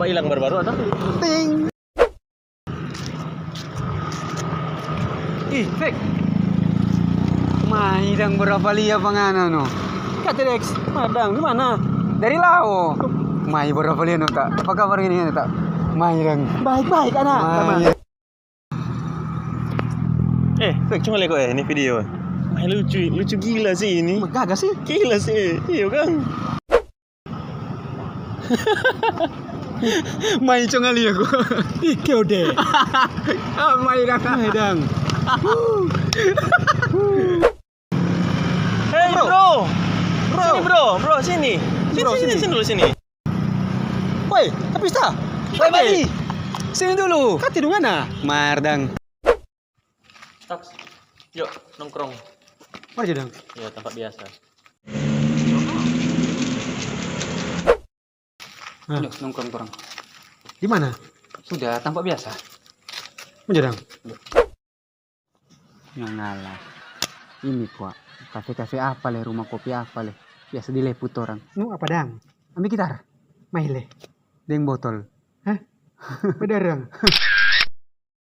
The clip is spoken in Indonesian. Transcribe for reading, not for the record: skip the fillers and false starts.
nampak hilang baru-baru atau? Ting. Ih, Fek. Mahidang berapa lia pangana no? Kata Dex, madang gimana? Dari Lao. Mai berapa lia no tak? Apa kabar ini tak? Mahidang. Baik-baik anak. Fek cuma lihat kok ini video. Lucu gila sih ini. Gagah sih. Gila sih, iya kan? Mai cuma lia aku. Ih, kau deh. Mahidang. Hey bro, sini dulu sini. Woi, tapi sta. Woi, Bali. Sini dulu. Kati di mana? Mardang. Taks, yuk nongkrong. Mari dong. Ya tempat biasa. Yuk nongkrong kurang. Di mana? Sudah tampak biasa. Mari dong. Yang ngalah. Ini kuat. Kafe-kafe apa le, rumah kopi apa le. Biasa dileput orang. Nu apa dang? Ambil gitar. Main le. Deng botol. Hah? Bener dong.